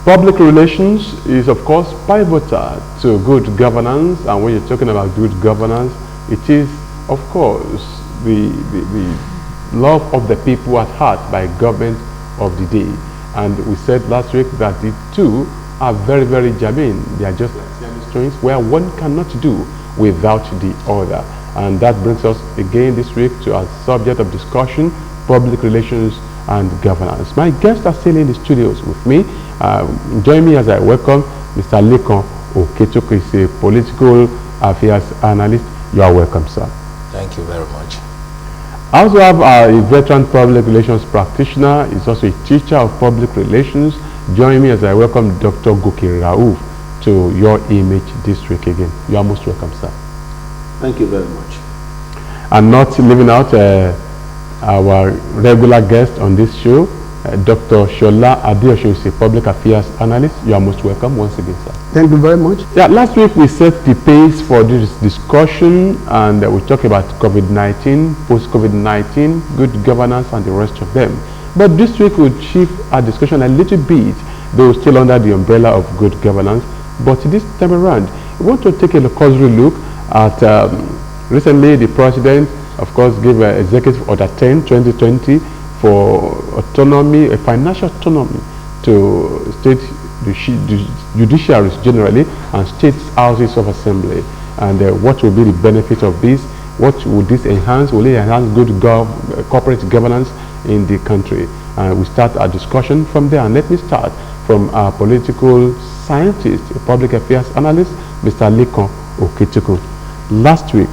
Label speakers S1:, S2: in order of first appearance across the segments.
S1: Public relations is, of course, pivotal to good governance, and when you're talking about good governance, it is, of course, the love of the people at heart by government of the day. And we said last week that the two are very, very germane. They are just like strings where one cannot do without the other. And that brings us again this week to our subject of discussion, public relations and governance. My guests are still in the studios with me. Join me as I welcome Mr. Lekon Okechukwu. He's a political affairs analyst. You are welcome, sir.
S2: Thank you very much.
S1: I also have a veteran public relations practitioner. He's also a teacher of public relations. Join me as I welcome Dr. Goke Raouf to Your Image District again. You are most welcome, sir.
S3: Thank you very much.
S1: And not leaving out our regular guest on this show, Dr. Shola Adeosun is a public affairs analyst. You are most welcome once again, sir.
S3: Thank you very much.
S1: Yeah, last week we set the pace for this discussion, and we talked about COVID-19, post-COVID-19, good governance, and the rest of them. But this week we'll shift our discussion a little bit, though still under the umbrella of good governance. But this time around, we want to take a cursory look at recently the president, of course, gave Executive Order 10, 2020 for autonomy, a financial autonomy to state judiciaries generally and state houses of assembly. And what will be the benefit of this? What would this enhance? Will it enhance good corporate governance in the country? And we start our discussion from there. And let me start from our political scientist, a public affairs analyst, Mr. Lekon Okechukwu. Last week,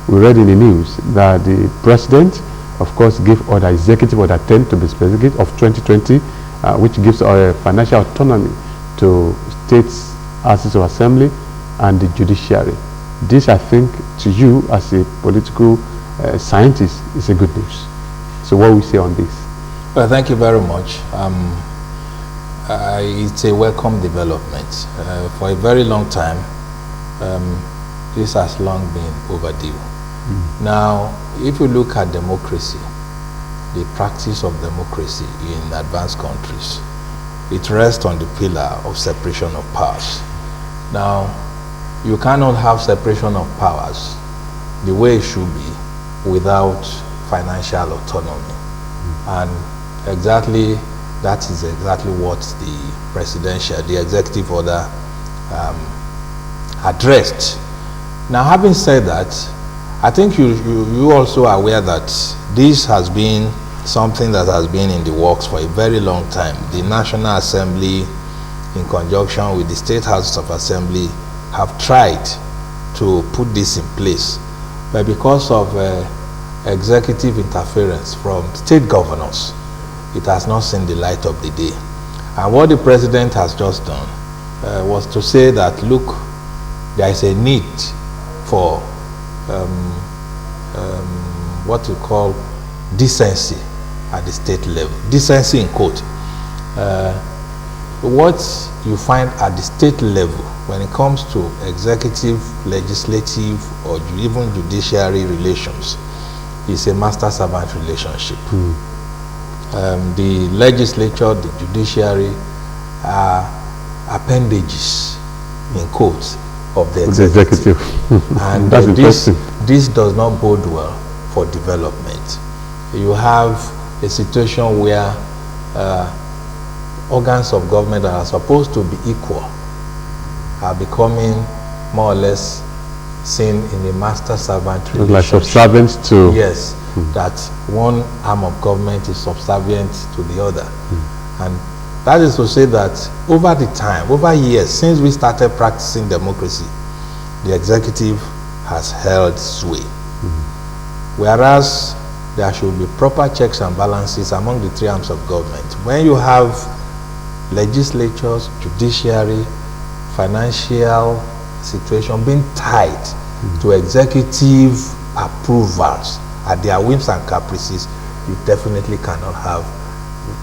S1: we read in the news that the president, of course, gave Executive Order 10 to be specific of 2020, which gives financial autonomy to states, houses of assembly, and the judiciary. This, I think, to you as a political scientist, is a good news. So what will we say on this?
S2: Well, thank you very much. It's a welcome development. For a very long time, this has long been overdue. Now, if you look at democracy, the practice of democracy in advanced countries, it rests on the pillar of separation of powers. Now, you cannot have separation of powers the way it should be without financial autonomy. And exactly that is exactly what the executive order addressed. Now, having said that, I think you also are aware that this has been something that has been in the works for a very long time. The National Assembly, in conjunction with the State Houses of Assembly, have tried to put this in place. But because of executive interference from state governors, it has not seen the light of the day. And what the president has just done was to say that, look, there is a need for what we call decency at the state level. Decency in quote. What you find at the state level when it comes to executive, legislative, or even judiciary relations is a master-servant relationship. The legislature, the judiciary are appendages, in quotes, of the executive. And this does not bode well for development. You have a situation where organs of government that are supposed to be equal are becoming more or less seen in a master-servant relationship.
S1: Like subservient to...
S2: Yes, that one arm of government is subservient to the other. And that is to say that over the time, over years, since we started practicing democracy, the executive has held sway. Whereas there should be proper checks and balances among the three arms of government. When you have legislatures, judiciary, financial situation being tied to executive approvals at their whims and caprices, you definitely cannot have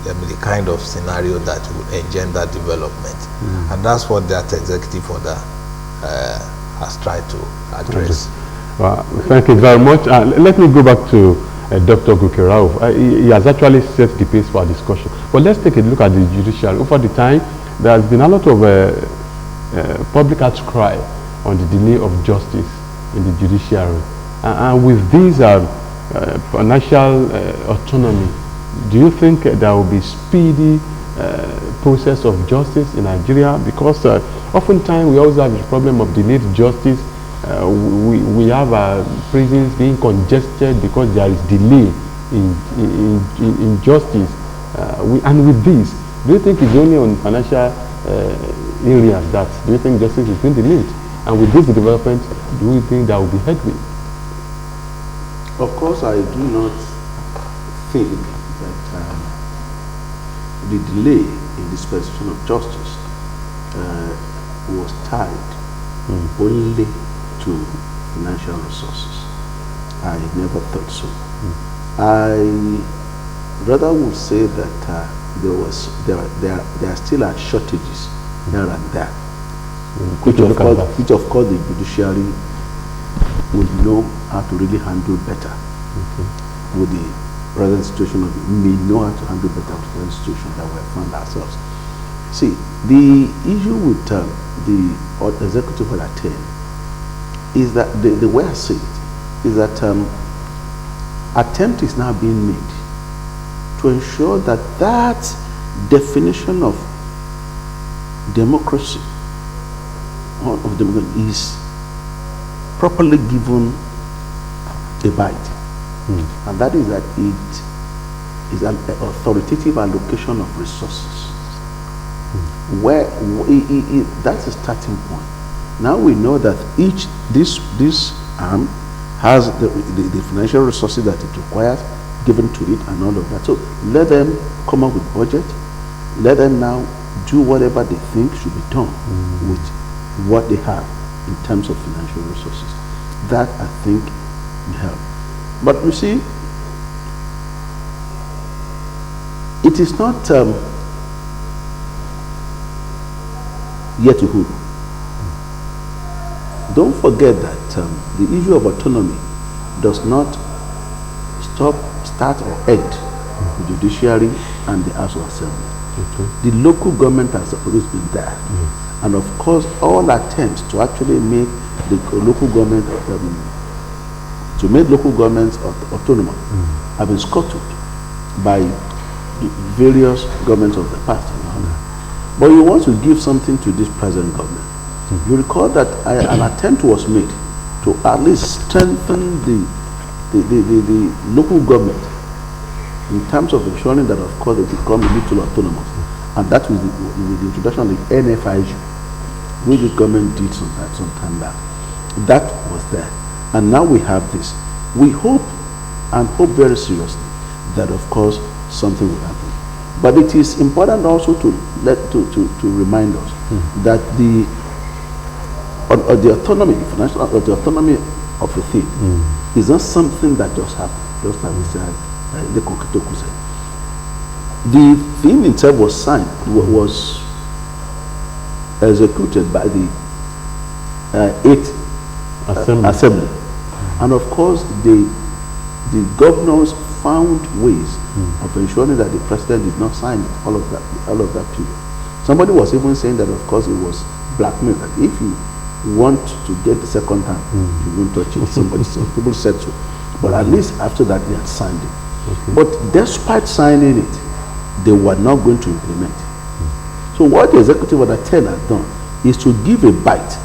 S2: the kind of scenario that would engender development. And that's what that executive order has tried to address.
S1: Well, thank you very much. Let me go back to Dr. Goke Raouf. He has actually set the pace for our discussion. But let's take a look at the judiciary. Over the time, there has been a lot of public outcry on the delay of justice in the judiciary. And with this financial autonomy, do you think there will be speedy process of justice in Nigeria? Because oftentimes we also have the problem of delayed justice. We have prisons being congested because there is delay in justice. And with this, do you think it's only on financial areas that do you think justice is being delayed? And with this development, do you think there will be headway?
S3: Of course, I do not think that the delay in dispensation of justice was tied only to financial resources. I never thought so. I rather would say that there still are shortages here and there, which of course the judiciary would know how to really handle better with the present situation of it. We know how to handle better with the present situation that we have found ourselves. See, the issue with the executive order 10 is that the way I see it is that attempt is now being made to ensure that that definition of democracy is properly given a bite. And that is that it is an authoritative allocation of resources. Where that's a starting point. Now we know that this arm has the financial resources that it requires given to it and all of that. So let them come up with budget. Let them now do whatever they think should be done with what they have in terms of financial resources. That, I think, will help. But you see, it is not yet to who. Don't forget that the issue of autonomy does not start or end the judiciary and the House of Assembly. The local government has always been there. And of course, all attempts to actually make the local government autonomous have been scuttled by the various governments of the past. But you want to give something to this present government. You recall that an attempt was made to at least strengthen the local government in terms of ensuring that, of course, they become a little autonomous. And that was with the introduction of the NFIU, which the government did some time back. That was there. And now we have this. We hope and hope very seriously that, of course, something will happen. But it is important also to remind us that the autonomy, the autonomy of a thing is not something that just happened, just like we said, the Kokitoku said. The thing itself was signed, was executed by the 8th Assembly. And of course, the governors found ways of ensuring that the president did not sign it, all of that period. Somebody was even saying that, of course, it was blackmail. That if you want to get the second time, you won't touch it. Some people said so. But at least after that, they had signed it. But despite signing it, they were not going to implement it. So what the executive order 10 has done is to give a bite,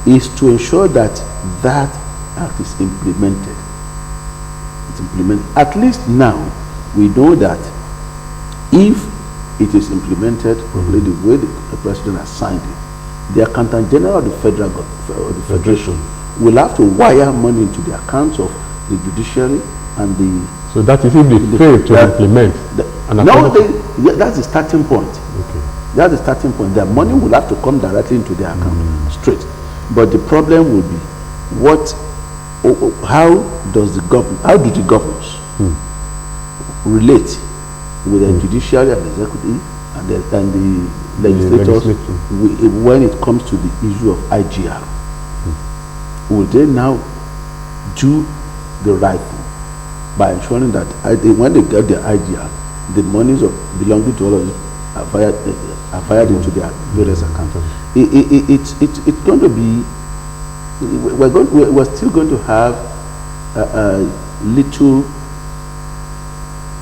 S3: is to ensure that that act is implemented. It's implemented. At least now, we know that if it is implemented properly the way the president has signed it, the accountant general of the federal or the federation will have to wire money into the accounts of the judiciary and the.
S1: So that is if they fail to implement.
S3: That's the starting point. That's the starting point. Their money will have to come directly into their account straight. But the problem will be how do the governors relate with the judiciary and the executive and the legislators when it comes to the issue of IGR? Will they now do the right thing by ensuring that when they get their IGR, the monies belonging to all of them are fired into their various accounts. It's going to be, we're still going to have little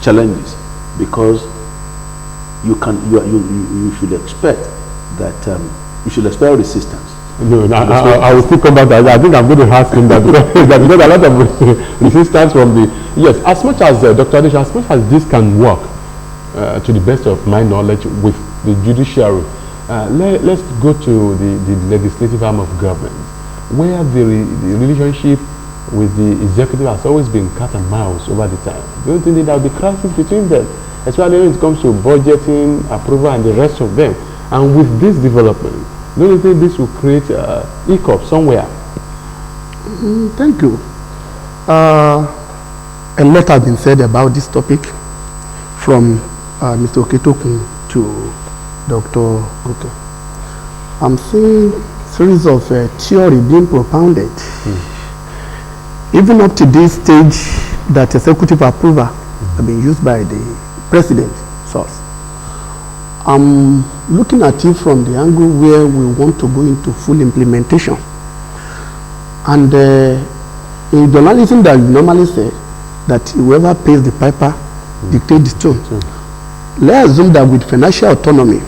S3: challenges, because you should expect that you should expect resistance.
S1: No, I will still come back to that. I think I'm going to ask him that because a lot of resistance from the, yes, as much as Dr. Adesh, as much as this can work, to the best of my knowledge, with the judiciary, let's go to the legislative arm of government, where the relationship with the executive has always been cat and mouse over the time. Don't you think there will be crisis between them, especially when it comes to budgeting, approval, and the rest of them? And with this development, don't you think this will create hiccup somewhere?
S4: Thank you. A lot has been said about this topic, from Mr. Oketokun to Dr. Okay. I'm seeing series of theory being propounded. Even up to this stage, that executive approval have been used by the president source. I'm looking at it from the angle where we want to go into full implementation. And in journalism, that you normally say that whoever pays the piper dictates the tone. Let's assume that with financial autonomy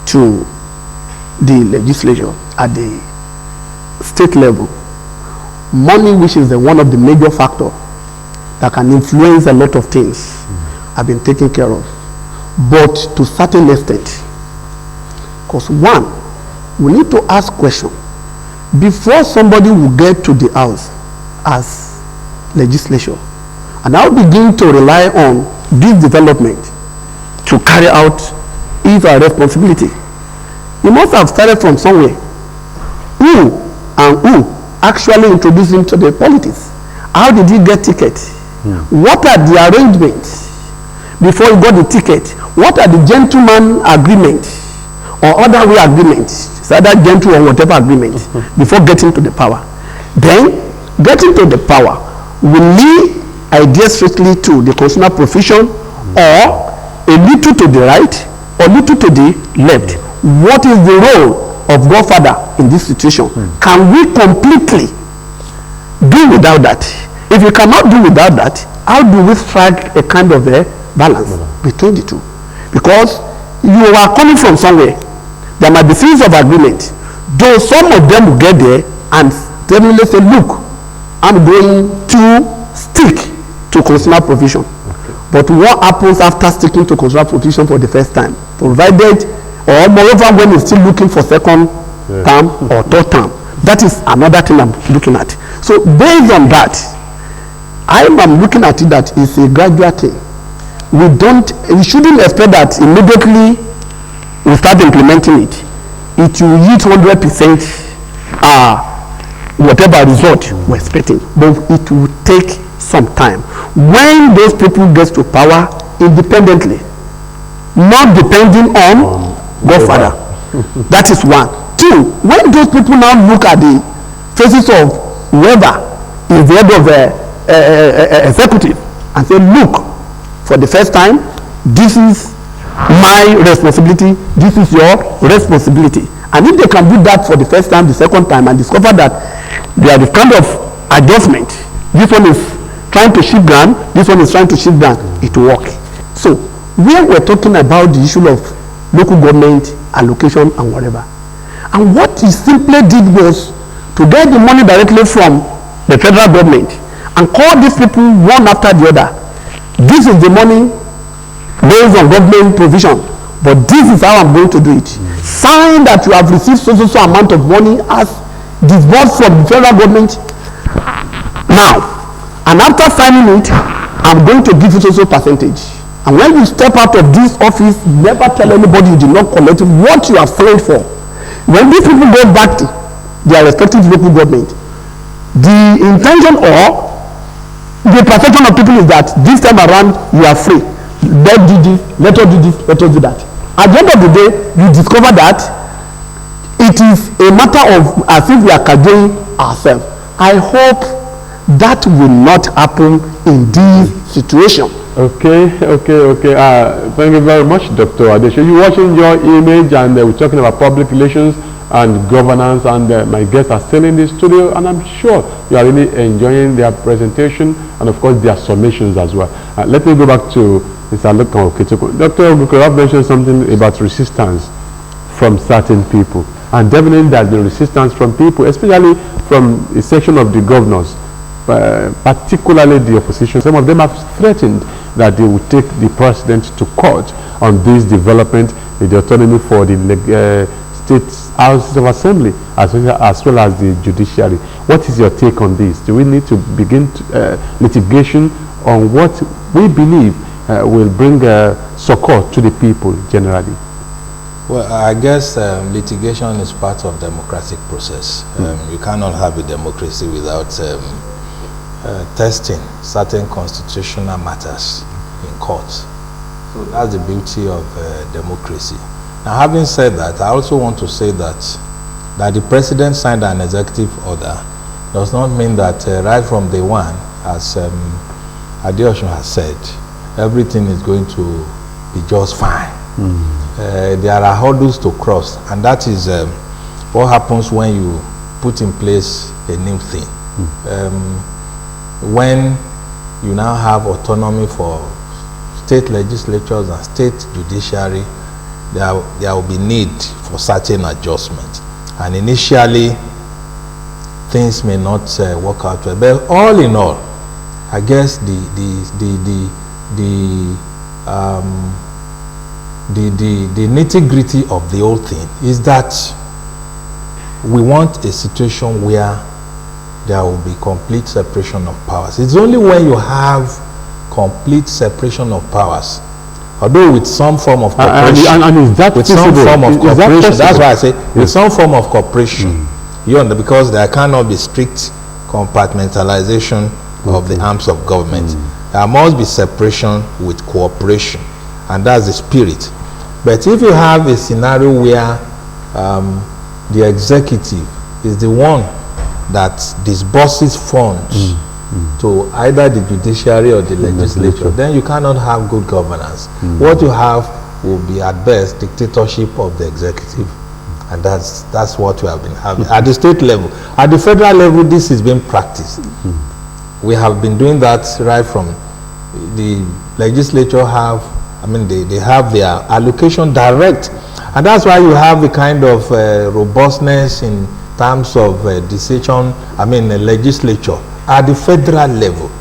S4: to the legislature at the state level, money, which is one of the major factors that can influence a lot of things, have been taken care of. But to a certain extent, because one, we need to ask questions before somebody will get to the house as legislature, and I'll begin to rely on this development to carry out his or her responsibility. He must have started from somewhere. Who actually introduced him to the politics? How did he get ticket? What are the arrangements before he got the ticket? What are the gentleman agreement or other way agreements? It's either gentle or whatever agreement before getting to the power. Then, getting to the power will lead ideas strictly to the constitutional profession, or a little to the right or little to the left. What is the role of Godfather in this situation? Can we completely do without that? If you cannot do without that, how do we strike a kind of a balance between the two? Because you are coming from somewhere. There might be series of agreement, though some of them will get there and definitely say, look, I'm going to stick to constitutional provision. But what happens after sticking to constitutional provision for the first time? Provided, or moreover, when he's still looking for second term or third term. That is another thing I'm looking at. So based on that, I am looking at it that it's a gradual thing. We shouldn't expect that immediately we start implementing it. It will yield 100% whatever result we're expecting. But it will take some time. When those people get to power independently, not depending on Godfather. That is one. Two, when those people now look at the faces of whoever is the head of the executive and say, look, for the first time, this is my responsibility, this is your responsibility. And if they can do that for the first time, the second time, and discover that they are the kind of adjustment, this one is trying to shift ground, this one is trying to shift ground, it will work. So, where we're talking about the issue of local government allocation and whatever, and what he simply did was to get the money directly from the federal government and call these people one after the other. This is the money based on government provision, but this is how I'm going to do it. Sign that you have received so amount of money as disbursed from the federal government now, and after signing it, I'm going to give you so percentage. And when you step out of this office, never tell anybody you did not collect what you have signed for. When these people go back to their respective local government, the intention or the perception of people is that this time around you are free. Let's do this, let us do this, let us do that. At the end of the day, you discover that it is a matter of as if we are cajoling ourselves. I hope that will not happen in this situation.
S1: Okay. Thank you very much, Dr. Adesha. You're watching Your Image, and we're talking about public relations and governance, and my guests are still in the studio, and I'm sure you are really enjoying their presentation and, of course, their summations as well. Let me go back to Mr. Lukan Okechukwu. Dr. Oguko, I've mentioned something about resistance from certain people, and definitely there's been resistance from people, especially from a section of the governors, particularly the opposition. Some of them have threatened that they will take the president to court on this development in the autonomy for the state houses of assembly as well as the judiciary. What is your take on this? Do we need to begin litigation on what we believe will bring succor to the people generally?
S2: Well, I guess litigation is part of democratic process. You cannot have a democracy without testing certain constitutional matters in court. So that's the beauty of democracy. Now, having said that, I also want to say that the president signed an executive order does not mean that right from day one, as Adeosun has said, everything is going to be just fine. There are hurdles to cross, and that is what happens when you put in place a new thing. When you now have autonomy for state legislatures and state judiciary, there will be need for certain adjustments, and initially things may not work out well. But all in all, I guess the nitty-gritty of the whole thing is that we want a situation where there will be complete separation of powers. It's only when you have complete separation of powers, although with some form of cooperation,
S1: and is that
S2: with
S1: feasible?
S2: some form of cooperation, that's why I say with some form of cooperation, you understand, because there cannot be strict compartmentalization of the arms of government. There must be separation with cooperation, and that's the spirit. But if you have a scenario where the executive is the one that disburses funds to either the judiciary or the legislature, then you cannot have good governance. What you have will be at best dictatorship of the executive, and that's what we have been having at the state level. At the federal level, this is being practiced. We have been doing that right from the legislature they have their allocation direct, and that's why you have the kind of robustness in terms of decision, the legislature at the federal level.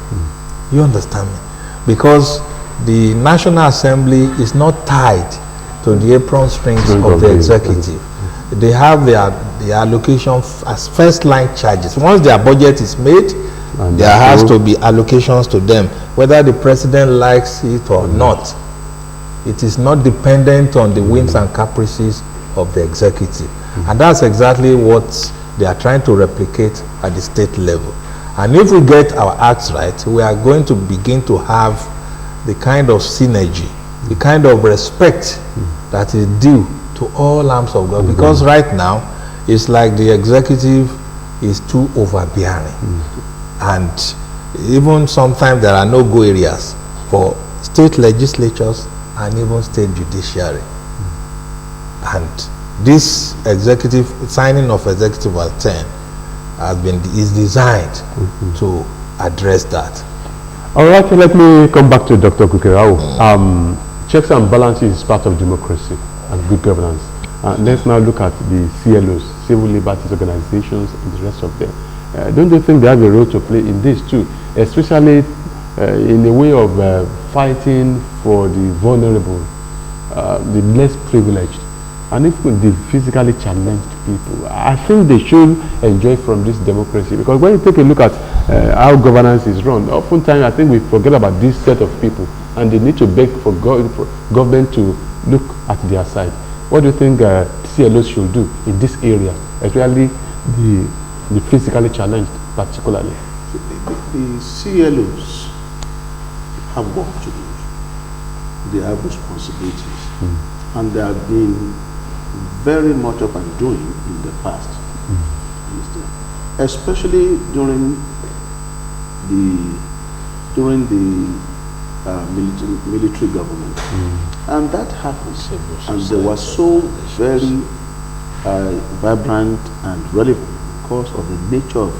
S2: You understand me? Because the National Assembly is not tied to the apron strings of the executive. They have the allocation as first line charges. Once their budget is made, and there has to be allocations to them, whether the president likes it or not. It is not dependent on the whims and caprices of the executive. And that's exactly what they are trying to replicate at the state level. And if we get our acts right, we are going to begin to have the kind of synergy, the kind of respect that is due to all arms of government. Because right now, it's like the executive is too overbearing. And even sometimes there are no-go areas for state legislatures and even state judiciary. And this executive, signing of executive at 10 is designed to address that.
S1: All right, let me come back to Dr. Kukerao. Checks and balances is part of democracy and good governance. Let's now look at the CLOs, civil liberties organizations, and the rest of them. Don't you think they have a role to play in this too, especially in a way of fighting for the vulnerable, the less privileged, and even the physically challenged people? I think they should enjoy from this democracy, because when you take a look at how governance is run, oftentimes I think we forget about this set of people, and they need to beg for government to look at their side. What do you think CLOs should do in this area, especially the physically challenged particularly?
S3: The CLOs have work to do. They have responsibilities. And they have been very much up and doing in the past. Especially during the military government. And that happened. And they were so very vibrant and relevant because of the nature of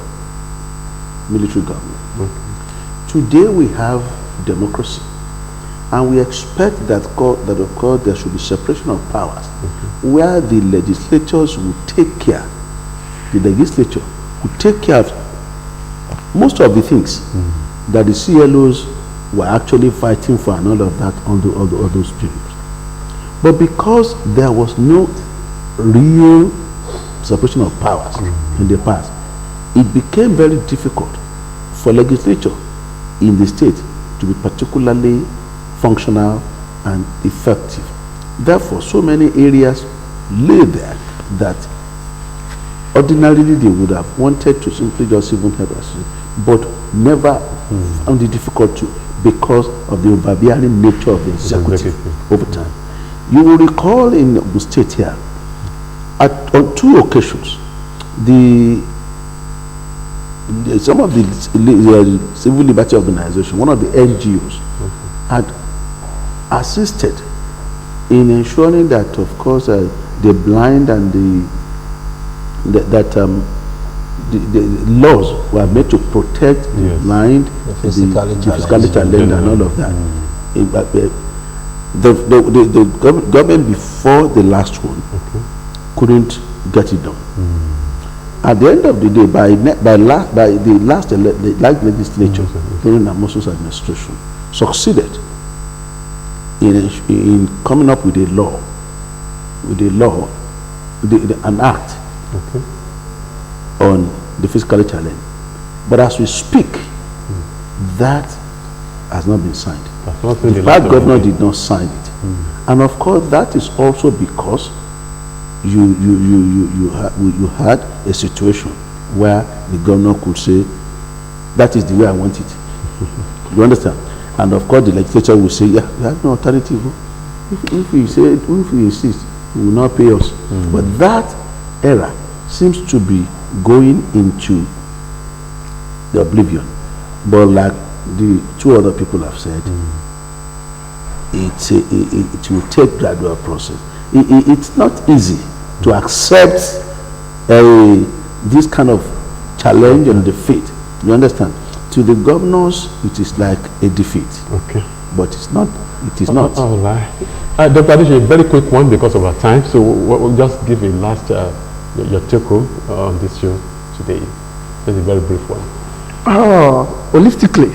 S3: military government. Today we have democracy, and we expect that of course there should be separation of powers, where the legislatures will take care, the legislature will take care of most of the things that the CLOs were actually fighting for and all of that on those periods. But because there was no real separation of powers in the past, it became very difficult for legislature in the state to be particularly functional and effective. Therefore, so many areas lay there that ordinarily they would have wanted to simply just even help us, but never found it difficult to, because of the overbearing nature of the executive over time. You will recall in the state here, on 2 occasions, some of the civil liberty organization, one of the NGOs, had assisted in ensuring that, of course, the blind and the laws were made to protect the blind, the physically challenged, and all of that. The government before the last one couldn't get it done. At the end of the day, by the last legislature during Amoso's administration, succeeded in coming up with a law, an act on the physically challenged. But as we speak, that has not been signed. The bad governor did not sign it, and of course that is also because you had a situation where the governor could say, that is the way I want it. You understand? And of course the legislature will say, yeah, we have no alternative. If we insist, he will not pay us. But that era seems to be going into the oblivion. But like the 2 other people have said, it will take gradual process. It's not easy to accept this kind of challenge and defeat. You understand? To the governors, it is like a defeat. But it's not. It is not.
S1: All right. Dr. Adichie, a very quick one because of our time. So we'll just give a last your take home on this show today. Just a very brief one.
S4: Holistically,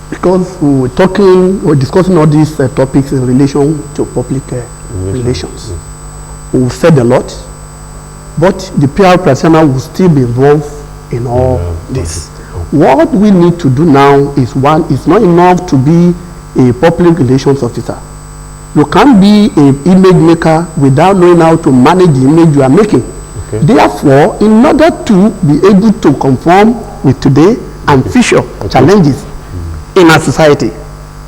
S4: because we're discussing all these topics in relation to public relations. We've said a lot, but the PR practitioner will still be involved in all this. What we need to do now is, one, it's not enough to be a public relations officer. You can't be an image maker without knowing how to manage the image you are making. Therefore, in order to be able to conform with today and future challenges in our society,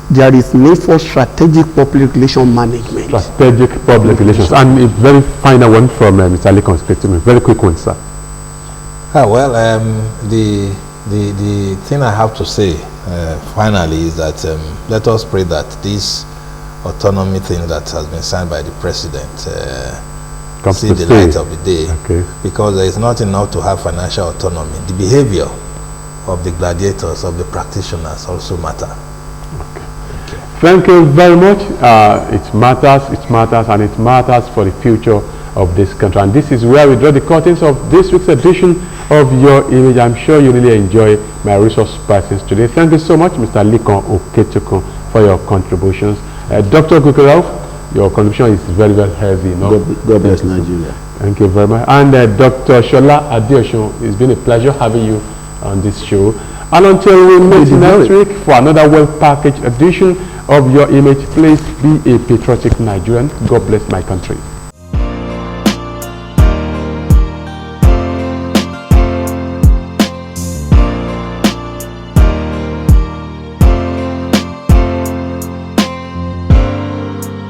S4: there is need for strategic public relation management.
S1: Strategic public relations. And a very final one from Mr. Lekon. Very quick one, sir.
S2: The thing I have to say finally is that let us pray that this autonomy thing that has been signed by the president see the light of the day, because there is not enough to have financial autonomy. The behavior of the gladiators, of the practitioners also matter.
S1: Thank you very much. It matters, and it matters for the future of this country. And this is where we draw the curtains of this week's edition of Your Image. I'm sure you really enjoy my resource persons today. Thank you so much, Mr. Lekon Okechukwu, for your contributions. Dr. Gukerov, your contribution is very, very heavy. No?
S3: God bless Nigeria.
S1: Thank you very much. And Dr. Shola Adeosun, it's been a pleasure having you on this show. And until we meet next week for another well-packaged edition of Your Image, please be a patriotic Nigerian. God bless my country.